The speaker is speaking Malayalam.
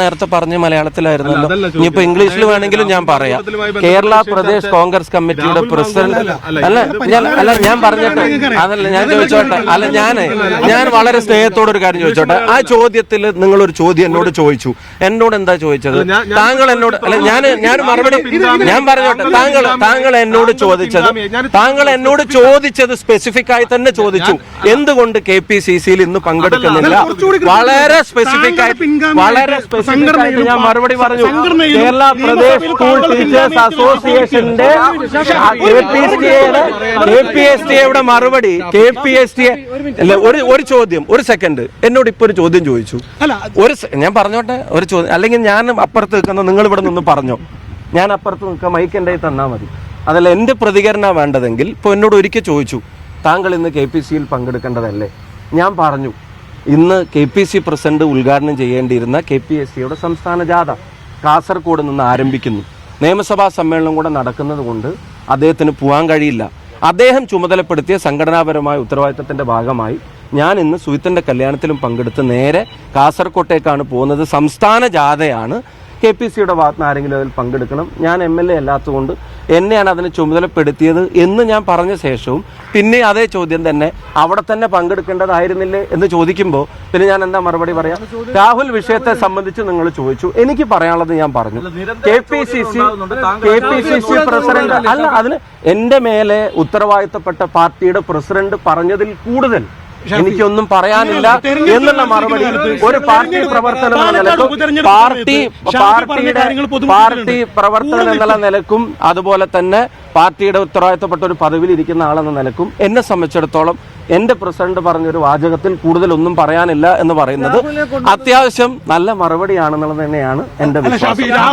നേരത്തെ പറഞ്ഞ മലയാളത്തിലായിരുന്നല്ലോ. ഇനിയിപ്പോ ഇംഗ്ലീഷിൽ വേണമെങ്കിലും ഞാൻ പറയാം. കേരള പ്രദേശ് കോൺഗ്രസ് കമ്മിറ്റിയുടെ പ്രസിഡന്റ് ഞാൻ പറഞ്ഞിട്ട് അതല്ല ഞാൻ ചോദിച്ചോട്ടെ. ഞാൻ വളരെ സ്നേഹത്തോടെ ഒരു കാര്യം ചോദിച്ചോട്ടെ. ആ ചോദ്യത്തിൽ നിങ്ങളൊരു ചോദ്യം എന്നോട് ചോദിച്ചു. എന്നോട് എന്താ ചോദിച്ചത്? താങ്കൾ എന്നോട് ഞാൻ മറുപടി ഞാൻ പറഞ്ഞോട്ടെ. താങ്കൾ എന്നോട് ചോദിച്ചത് സ്പെസിഫിക് ആയി തന്നെ ചോദിച്ചു. എന്തുകൊണ്ട് KPCC-യിൽ ഇന്ന് പങ്കെടുക്കുന്നില്ല? വളരെ സ്പെസിഫിക് ആയിട്ട് ഞാൻ മറുപടി പറഞ്ഞു. കേരള പ്രദേശ് സ്കൂൾ ടീച്ചേഴ്സ് അസോസിയേഷന്റെ KPSTA മറുപടി ഒരു ചോദ്യം, ഒരു സെക്കൻഡ് എന്നോട് ഇപ്പൊ ഒരു ചോദ്യം ചോദിച്ചു. ഞാൻ പറഞ്ഞോട്ടെ ഒരു ചോദ്യം, അല്ലെങ്കിൽ ഞാൻ അപ്പുറത്ത് നിൽക്കുന്ന നിങ്ങൾ ഇവിടെ നിന്ന് പറഞ്ഞോ, ഞാൻ അപ്പുറത്ത് നിൽക്കുക, മൈക്ക് എൻ്റെ തന്നാൽ മതി. അതല്ല എന്റെ പ്രതികരണം വേണ്ടതെങ്കിൽ ഇപ്പൊ എന്നോട് ഒരിക്കൽ ചോദിച്ചു, താങ്കൾ ഇന്ന് KPC-യിൽ പങ്കെടുക്കേണ്ടതല്ലേ? ഞാൻ പറഞ്ഞു ഇന്ന് KPC പ്രസിഡന്റ് ഉദ്ഘാടനം ചെയ്യേണ്ടിയിരുന്ന KPSTA സംസ്ഥാന ജാഥ കാസർഗോഡ് നിന്ന് ആരംഭിക്കുന്നു. നിയമസഭാ സമ്മേളനം കൂടെ നടക്കുന്നത് കൊണ്ട് അദ്ദേഹത്തിന് പോകാൻ കഴിയില്ല. അദ്ദേഹം ചുമതലപ്പെടുത്തിയ സംഘടനാപരമായ ഉത്തരവാദിത്തത്തിന്റെ ഭാഗമായി ഞാൻ ഇന്ന് സുഹിത്തിന്റെ കല്യാണത്തിലും പങ്കെടുത്ത് നേരെ കാസർകോട്ടേക്കാണ് പോകുന്നത്. സംസ്ഥാന ജാഥയാണ്. KPC-യുടെ ഭാഗത്ത് ആരെങ്കിലും അതിൽ പങ്കെടുക്കണം. ഞാൻ MLA അല്ലാത്തതുകൊണ്ട് എന്നെയാണ് അതിന് ചുമതലപ്പെടുത്തിയത് എന്ന് ഞാൻ പറഞ്ഞ ശേഷവും പിന്നെ അതേ ചോദ്യം തന്നെ അവിടെ തന്നെ പങ്കെടുക്കേണ്ടതായിരുന്നില്ലേ എന്ന് ചോദിക്കുമ്പോൾ പിന്നെ ഞാൻ എന്താ മറുപടി പറയാം? രാഹുൽ വിഷയത്തെ സംബന്ധിച്ച് നിങ്ങൾ ചോദിച്ചു, എനിക്ക് പറയാനുള്ളത് ഞാൻ പറഞ്ഞു. KPCC പ്രസിഡന്റ് അല്ല, അതിന് എന്റെ മേലെ ഉത്തരവാദിത്തപ്പെട്ട പാർട്ടിയുടെ പ്രസിഡന്റ് പറഞ്ഞതിൽ കൂടുതൽ എനിക്കൊന്നും പറയാനില്ല എന്നുള്ള മറുപടി ഒരു പാർട്ടി പ്രവർത്തനം എന്ന നിലക്കും പാർട്ടി പ്രവർത്തനം എന്നുള്ള നിലക്കും അതുപോലെ തന്നെ പാർട്ടിയുടെ ഉത്തരവാദിത്തപ്പെട്ട ഒരു പദവിയിൽ ഇരിക്കുന്ന ആളെന്ന നിലക്കും എന്നെ സംബന്ധിച്ചിടത്തോളം എന്റെ പ്രസിഡന്റ് പറഞ്ഞൊരു വാചകത്തിൽ കൂടുതലൊന്നും പറയാനില്ല എന്ന് പറയുന്നത് അത്യാവശ്യം നല്ല മറുപടിയാണെന്നുള്ളത് തന്നെയാണ് എന്റെ വിശ്വാസം.